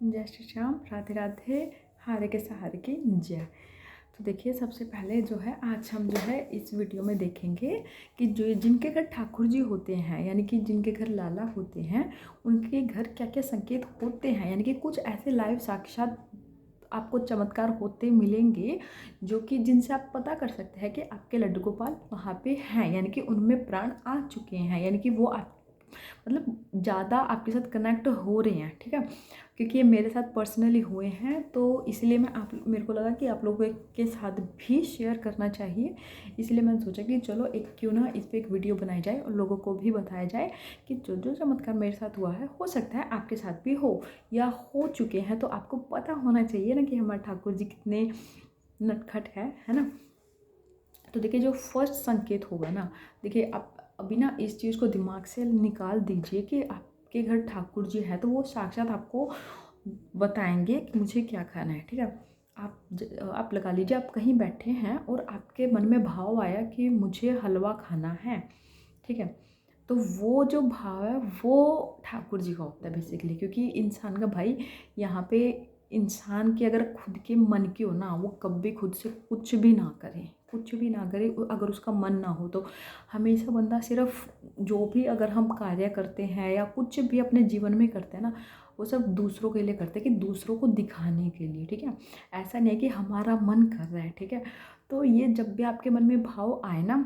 जय श्री श्याम, राधे राधे, हारे के सहारे की जय। तो देखिए, सबसे पहले जो है आज हम जो है इस वीडियो में देखेंगे कि जो जिनके घर ठाकुर जी होते हैं, यानी कि जिनके घर लाला होते हैं, उनके घर क्या क्या संकेत होते हैं। यानी कि कुछ ऐसे लाइव साक्षात आपको चमत्कार होते मिलेंगे जो कि जिनसे आप पता कर सकते हैं कि आपके लड्डू गोपाल वहाँ पे हैं, यानी कि उनमें प्राण आ चुके हैं, यानी कि वो आप मतलब ज़्यादा आपके साथ कनेक्ट हो रहे हैं। ठीक है, क्योंकि ये मेरे साथ पर्सनली हुए हैं, तो इसलिए मेरे को लगा कि आप लोगों के साथ भी शेयर करना चाहिए। इसलिए मैंने सोचा कि चलो क्यों ना इस पर एक वीडियो बनाई जाए और लोगों को भी बताया जाए कि जो जो चमत्कार मेरे साथ हुआ है, हो सकता है आपके साथ भी हो या हो चुके हैं। तो आपको पता होना चाहिए ना कि हमारे ठाकुर जी कितने नटखट है ना। तो देखिए, जो फर्स्ट संकेत होगा ना, देखिए आप अभी ना इस चीज़ को दिमाग से निकाल दीजिए कि आपके घर ठाकुर जी है, तो वो साक्षात आपको बताएंगे कि मुझे क्या खाना है। ठीक है, आप लगा लीजिए, आप कहीं बैठे हैं और आपके मन में भाव आया कि मुझे हलवा खाना है। ठीक है, तो वो जो भाव है वो ठाकुर जी का होता है बेसिकली, क्योंकि इंसान का भाई यहाँ पे इंसान की अगर खुद के मन की हो ना, वो कभी खुद से कुछ भी ना करे, कुछ भी ना करे। अगर उसका मन ना हो तो हमेशा बंदा सिर्फ जो भी अगर हम कार्य करते हैं या कुछ भी अपने जीवन में करते हैं ना, वो सब दूसरों के लिए करते हैं, कि दूसरों को दिखाने के लिए। ठीक है, ऐसा नहीं है कि हमारा मन कर रहा है। ठीक है, तो ये जब भी आपके मन में भाव आए ना,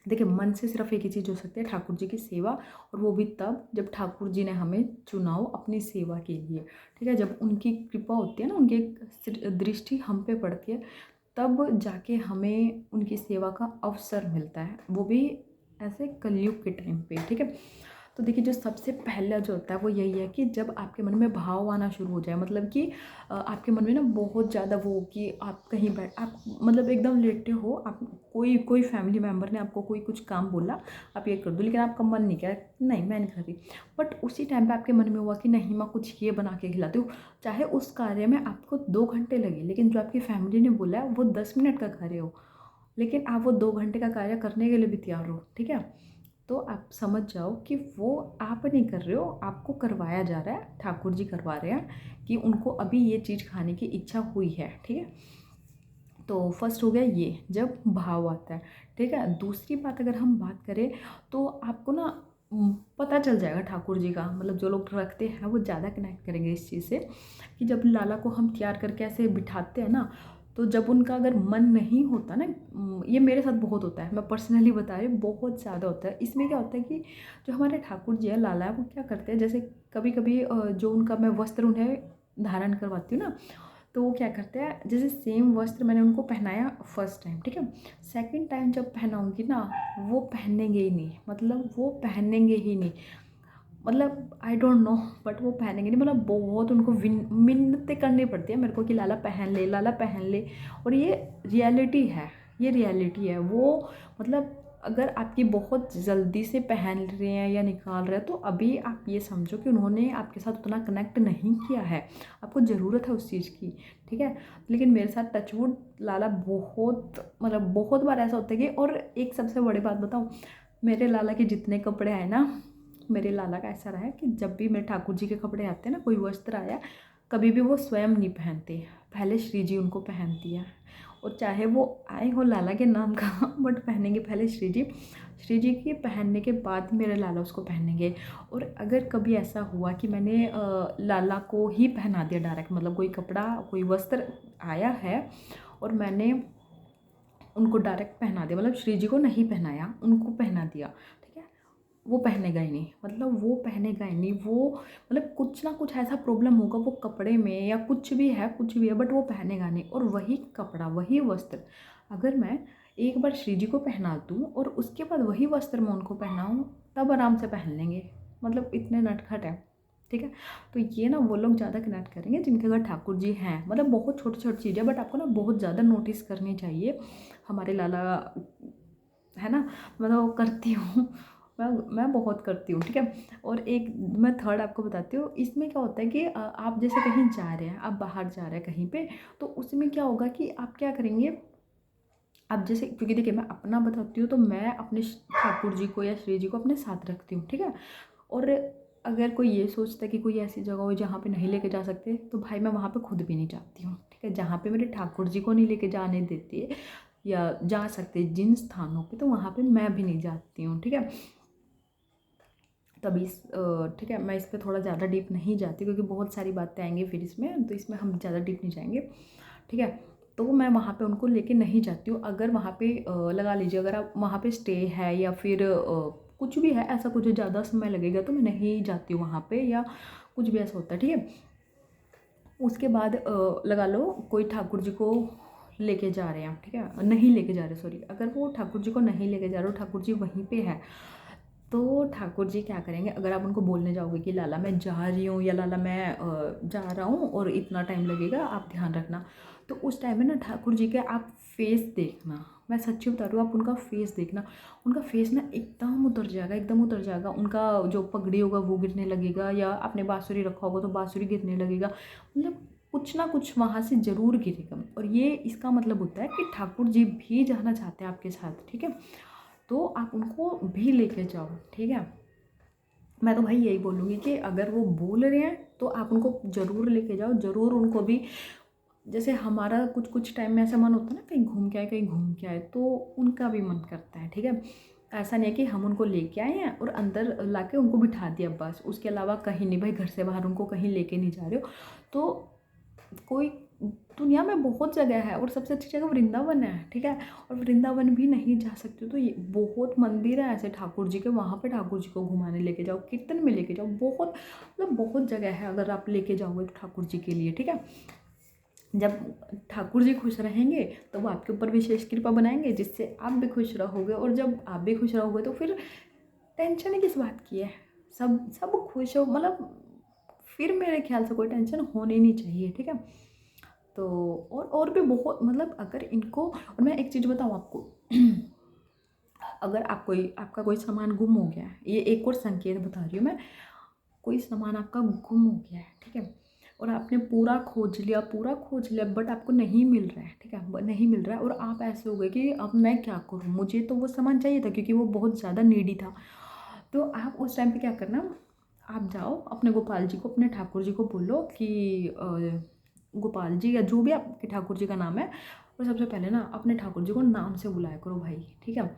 देखिए मन से सिर्फ एक ही चीज़ हो सकती है, ठाकुर जी की सेवा, और वो भी तब जब ठाकुर जी ने हमें चुना हो अपनी सेवा के लिए। ठीक है, जब उनकी कृपा होती है ना, उनकी एक दृष्टि हम पे पड़ती है, तब जाके हमें उनकी सेवा का अवसर मिलता है, वो भी ऐसे कलयुग के टाइम पे। ठीक है, तो देखिए, जो सबसे पहला जो होता है वो यही है कि जब आपके मन में भाव आना शुरू हो जाए, मतलब कि आपके मन में ना बहुत ज़्यादा वो कि आप कहीं आप मतलब एकदम लेटे हो, आप कोई फैमिली मेम्बर ने आपको कोई कुछ काम बोला, आप ये कर दो, लेकिन आपका मन नहीं किया, नहीं मैं नहीं कर रही, बट उसी टाइम पे आपके मन में हुआ कि नहीं मैं कुछ ये बना के खिलाती हूँ। चाहे उस कार्य में आपको 2 घंटे लगे, लेकिन जो आपकी फैमिली ने बोला है वो 10 मिनट का कार्य हो, लेकिन आप वो 2 घंटे का कार्य करने के लिए भी तैयार हो। ठीक है, तो आप समझ जाओ कि वो आप नहीं कर रहे हो, आपको करवाया जा रहा है, ठाकुर जी करवा रहे हैं कि उनको अभी ये चीज़ खाने की इच्छा हुई है। ठीक है, तो फर्स्ट हो गया ये, जब भाव आता है। ठीक है, दूसरी बात अगर हम बात करें तो आपको ना पता चल जाएगा ठाकुर जी का, मतलब जो लोग रखते हैं वो ज़्यादा कनेक्ट करेंगे इस चीज़ से, कि जब लाला को हम तैयार करके ऐसे बिठाते हैं ना, तो जब उनका अगर मन नहीं होता ना, ये मेरे साथ बहुत होता है, मैं पर्सनली बता रही हूँ, बहुत ज़्यादा होता है। इसमें क्या होता है कि जो हमारे ठाकुर जी है, लाला है, वो क्या करते हैं, जैसे कभी कभी जो उनका मैं वस्त्र उन्हें धारण करवाती हूँ ना, तो वो क्या करते हैं, जैसे सेम वस्त्र मैंने उनको पहनाया फर्स्ट टाइम, ठीक है, सेकंड टाइम जब पहनाऊंगी ना, वो पहनेंगे ही नहीं, मतलब वो पहनेंगे ही नहीं, मतलब आई डोंट नो, बट वो पहनेंगे नहीं, मतलब बहुत उनको मिन्नतें करनी पड़ती है मेरे को कि लाला पहन ले, लाला पहन ले। और ये रियलिटी है, ये रियलिटी है वो, मतलब अगर आपकी बहुत जल्दी से पहन रहे हैं या निकाल रहे हैं, तो अभी आप ये समझो कि उन्होंने आपके साथ उतना कनेक्ट नहीं किया है, आपको ज़रूरत है उस चीज़ की। ठीक है, लेकिन मेरे साथ टचवुड लाला बहुत, मतलब बहुत बार ऐसा होता है कि, और एक सबसे बड़ी बात बताऊँ, मेरे लाला के जितने कपड़े आए ना, मेरे लाला का ऐसा रहा है कि जब भी मेरे ठाकुर जी के कपड़े आते हैं ना, कोई वस्त्र आया, कभी भी वो स्वयं नहीं पहनते, पहले श्री जी उनको पहनती है। और चाहे वो आए हो लाला के नाम का बट पहनेंगे पहले श्री जी, श्री जी के पहनने के बाद मेरे लाला उसको पहनेंगे। और अगर कभी ऐसा हुआ कि मैंने लाला को ही पहना दिया डायरेक्ट, मतलब कोई कपड़ा कोई वस्त्र आया है और मैंने उनको डायरेक्ट पहना दिया, मतलब श्री जी को नहीं पहनाया, उनको पहना दिया, ठीक है, वो पहनेगा ही नहीं, मतलब वो पहनेगा ही नहीं, वो मतलब कुछ ना कुछ ऐसा प्रॉब्लम होगा वो कपड़े में, या कुछ भी है कुछ भी है, बट वो पहनेगा नहीं। और वही कपड़ा वही वस्त्र अगर मैं एक बार श्री जी को पहना दूँ और उसके बाद वही वस्त्र मैं उनको पहनाऊँ, तब आराम से पहन लेंगे, मतलब इतने नटखट है। ठीक है, तो ये ना वो लोग ज़्यादा कनेक्ट करेंगे जिनके अगर ठाकुर जी हैं, मतलब बहुत छोटी छोटी चीज़ें, बट आपको ना बहुत ज़्यादा नोटिस करनी चाहिए। हमारे लाला है ना, मतलब करती हूँ मैं बहुत करती हूँ। ठीक है, और एक मैं थर्ड आपको बताती हूँ, इसमें क्या होता है कि आप जैसे कहीं जा रहे हैं, आप बाहर जा रहे हैं कहीं पे, तो उसमें क्या होगा कि आप क्या करेंगे, आप जैसे, क्योंकि देखिए मैं अपना बताती हूँ, तो मैं अपने ठाकुर जी को या श्री जी को अपने साथ रखती हूँ। ठीक है, और अगर कोई ये सोचता है कि कोई ऐसी जगह हो जहाँ पे नहीं लेके जा सकते, तो भाई मैं वहाँ पे खुद भी नहीं जाती हूँ, ठीक है। जहाँ पे मेरे ठाकुर जी को नहीं लेके जाने देते या जा सकते जिन स्थानों पे, तो वहाँ पे मैं भी नहीं जाती हूँ, ठीक है। तभी ठीक है, मैं इस पर थोड़ा ज़्यादा डीप नहीं जाती क्योंकि बहुत सारी बातें आएंगी फिर इसमें, तो इसमें हम ज़्यादा डीप नहीं जाएंगे, ठीक है। तो मैं वहाँ पे उनको लेके नहीं जाती हूँ। अगर वहाँ पे लगा लीजिए, अगर आप वहाँ पे स्टे है या फिर कुछ भी है ऐसा, कुछ ज़्यादा समय लगेगा तो मैं नहीं जाती हूँ वहाँ पे, या कुछ भी ऐसा होता है, ठीक है। उसके बाद लगा लो कोई ठाकुर जी को लेके जा रहे हैं, ठीक है, नहीं लेके जा रहे, सॉरी, अगर वो ठाकुर जी को नहीं लेके जा रहे हो, ठाकुर जी वहीं पे है, तो ठाकुर जी क्या करेंगे, अगर आप उनको बोलने जाओगे कि लाला मैं जा रही हूँ या लाला मैं जा रहा हूँ और इतना टाइम लगेगा, आप ध्यान रखना, तो उस टाइम में ना ठाकुर जी के आप फेस देखना, मैं सच्ची बता रही हूँ, आप उनका फेस देखना, उनका फेस ना एकदम उतर जाएगा, एकदम उतर जाएगा, उनका जो पगड़ी होगा वो गिरने लगेगा, या आपने बाँसुरी रखा होगा तो बाँसुरी गिरने लगेगा, मतलब कुछ ना कुछ वहाँ से ज़रूर गिरेगा। और ये इसका मतलब होता है कि ठाकुर जी भी जाना चाहते हैं आपके साथ, ठीक है, तो आप उनको भी लेके जाओ, ठीक है। मैं तो भाई यही बोलूँगी कि अगर वो बोल रहे हैं तो आप उनको ज़रूर लेके जाओ, ज़रूर उनको भी, जैसे हमारा कुछ कुछ टाइम में ऐसा मन होता है ना कहीं घूम के आए, कहीं घूम के आए, तो उनका भी मन करता है, ठीक है। ऐसा नहीं है कि हम उनको लेके आए हैं और अंदर लाके उनको बिठा दिया बस, उसके अलावा कहीं नहीं, भाई घर से बाहर उनको कहीं लेके नहीं जा रहे हो, तो कोई दुनिया में बहुत जगह है और सबसे अच्छी जगह वृंदावन है, ठीक है। और वृंदावन भी नहीं जा सकते तो ये बहुत मंदिर है ऐसे ठाकुर जी के, वहाँ पे ठाकुर जी को घुमाने लेके जाओ, कीर्तन में लेके जाओ, बहुत मतलब बहुत जगह है अगर आप लेके जाओगे तो ठाकुर जी के लिए, ठीक है। जब ठाकुर जी खुश रहेंगे तो वो आपके ऊपर विशेष कृपा बनाएंगे, जिससे आप भी खुश रहोगे, और जब आप भी खुश रहोगे तो फिर टेंशन ही किस बात की है, सब सब खुश हो, मतलब फिर मेरे ख्याल से कोई टेंशन होनी नहीं चाहिए, ठीक है। तो और भी बहुत, मतलब अगर इनको, और मैं एक चीज़ बताऊँ आपको, अगर आपका कोई सामान गुम हो गया है, ये एक और संकेत बता रही हूँ मैं, कोई सामान आपका गुम हो गया है, ठीक है, और आपने पूरा खोज लिया बट आपको नहीं मिल रहा है, ठीक है, नहीं मिल रहा है, और आप ऐसे हो गए कि अब मैं क्या करूँ, मुझे तो वो सामान चाहिए था क्योंकि वो बहुत ज़्यादा नीडी था, तो आप उस टाइम पे क्या करना, आप जाओ अपने गोपाल जी को, अपने ठाकुर जी को बोलो कि गोपाल जी या जो भी आपके ठाकुर जी का नाम है, और सबसे पहले ना अपने ठाकुर जी को नाम से बुलाया करो भाई, ठीक है,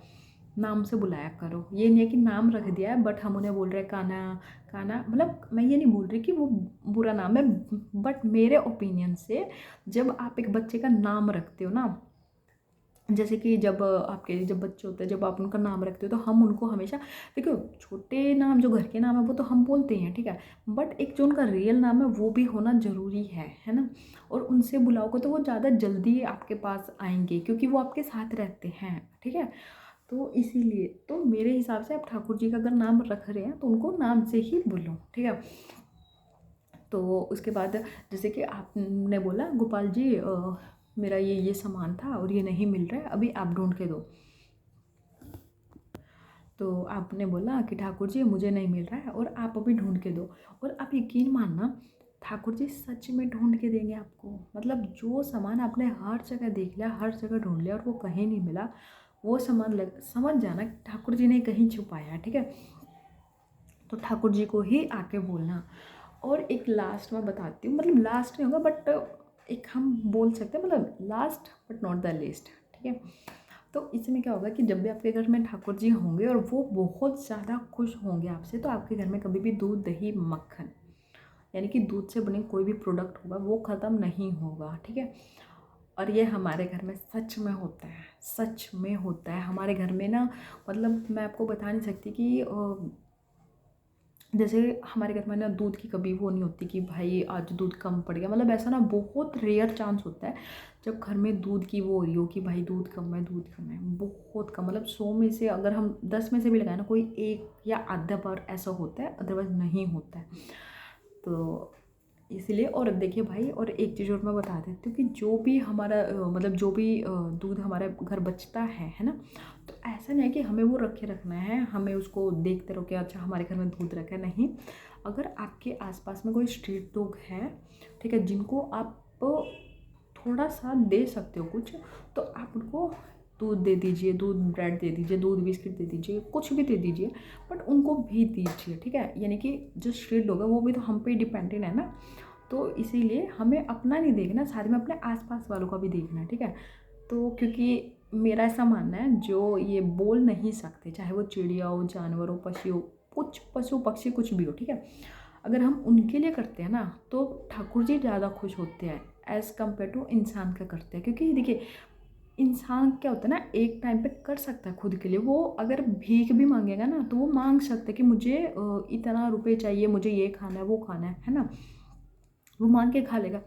नाम से बुलाया करो। ये नहीं है कि नाम रख दिया है बट हम उन्हें बोल रहे हैं कान्हा कान्हा, मतलब मैं ये नहीं बोल रही कि वो बुरा नाम है, बट मेरे ओपिनियन से जब आप एक बच्चे का नाम रखते हो ना, जैसे कि जब बच्चे होते हैं, जब आप उनका नाम रखते हो तो हम उनको हमेशा, देखो छोटे नाम जो घर के नाम है वो तो हम बोलते हैं, ठीक है, बट एक जो उनका रियल नाम है वो भी होना ज़रूरी है ना। और उनसे बुलाओगे तो वो ज़्यादा जल्दी आपके पास आएंगे क्योंकि वो आपके साथ रहते हैं, ठीक है। तो इसीलिए तो मेरे हिसाब से आप ठाकुर जी का अगर नाम रख रहे हैं तो उनको नाम से ही बोलो, ठीक है। तो उसके बाद जैसे कि आपने बोला गोपाल जी मेरा ये सामान था और ये नहीं मिल रहा है, अभी आप ढूंढ के दो, तो आपने बोला कि ठाकुर जी मुझे नहीं मिल रहा है और आप अभी ढूंढ के दो, और आप यकीन मानना ठाकुर जी सच में ढूंढ के देंगे आपको, मतलब जो सामान आपने हर जगह देख लिया, हर जगह ढूंढ लिया और वो कहीं नहीं मिला, वो सामान समझ जाना ठाकुर जी ने कहीं छुपाया है, ठीक है। तो ठाकुर जी को ही आके बोलना। और एक लास्ट में बताती हूँ, मतलब लास्ट नहीं होगा बट एक हम बोल सकते हैं, मतलब last but not the least, ठीक है। तो इसमें क्या होगा कि जब भी आपके घर में ठाकुर जी होंगे और वो बहुत ज़्यादा खुश होंगे आपसे, तो आपके घर में कभी भी दूध दही मक्खन, यानी कि दूध से बने कोई भी प्रोडक्ट होगा वो ख़त्म नहीं होगा, ठीक है। और ये हमारे घर में सच में होता है, सच में होता है हमारे घर में ना, मतलब मैं आपको बता नहीं सकती कि जैसे हमारे घर में ना दूध की कभी वो नहीं होती कि भाई आज दूध कम पड़ गया, मतलब ऐसा ना बहुत रेयर चांस होता है जब घर में दूध की वो हो रही हो कि भाई दूध कम है, बहुत कम, मतलब 100 में से अगर हम 10 में से भी लगाए ना, कोई एक या आधा बार ऐसा होता है, अदरवाइज नहीं होता है। तो इसीलिए, और देखिए भाई, और एक चीज़ और मैं बता देती हूँ कि जो भी हमारा मतलब जो भी दूध हमारे घर बचता है ना, तो ऐसा नहीं है कि हमें वो रखे रखना है, हमें उसको देखते रहो कि अच्छा हमारे घर में दूध रखा है, नहीं। अगर आपके आसपास में कोई स्ट्रीट डॉग है, ठीक है, जिनको आप थोड़ा सा दे सकते हो कुछ, तो आप उनको दूध दे दीजिए, दूध ब्रेड दे दीजिए, दूध बिस्किट दे दीजिए, कुछ भी दे दीजिए, बट उनको भी दीजिए, ठीक है। यानी कि जो स्ट्रीट लोग हैं वो भी तो हम पे डिपेंडेंट है ना, तो इसीलिए हमें अपना नहीं देखना, साथ में अपने आसपास वालों का भी देखना है, ठीक है। तो क्योंकि मेरा ऐसा मानना है, जो ये बोल नहीं सकते, चाहे वो चिड़िया हो, जानवर हो, पक्षी हो, कुछ पशु पक्षी कुछ भी हो, ठीक है, अगर हम उनके लिए करते हैं ना तो ठाकुर जी ज़्यादा खुश होते हैं एज़ कम्पेयर टू इंसान का करते हैं। क्योंकि देखिए इंसान क्या होता है ना, एक टाइम पे कर सकता है खुद के लिए, वो अगर भीख भी मांगेगा ना तो वो मांग सकता है कि मुझे इतना रुपए चाहिए, मुझे ये खाना है ना, वो मांग के खा लेगा।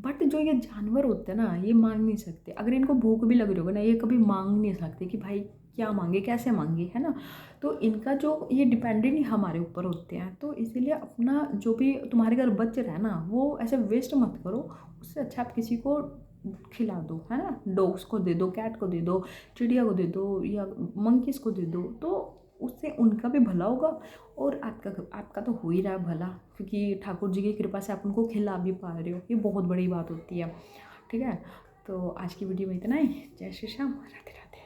बट जो ये जानवर होते हैं ना, ये मांग नहीं सकते। अगर इनको भूख भी लग रही होगी ना, ये कभी मांग नहीं सकते कि भाई क्या मांगे, कैसे मांगे, है ना। तो इनका जो ये डिपेंडेंट ही हमारे ऊपर होते हैं। तो इसीलिए अपना जो भी तुम्हारे घर बच रहा है ना, वो ऐसे वेस्ट मत करो, उससे अच्छा आप किसी को खिला दो, है ना। डॉग्स को दे दो, कैट को दे दो, चिड़िया को दे दो, या मंकीज को दे दो, तो उससे उनका भी भला होगा और आपका तो हो ही रहा है भला, क्योंकि ठाकुर जी की कृपा से आप उनको खिला भी पा रहे हो, ये बहुत बड़ी बात होती है, ठीक है। तो आज की वीडियो में इतना ही। जय श्री श्याम, राधे राधे।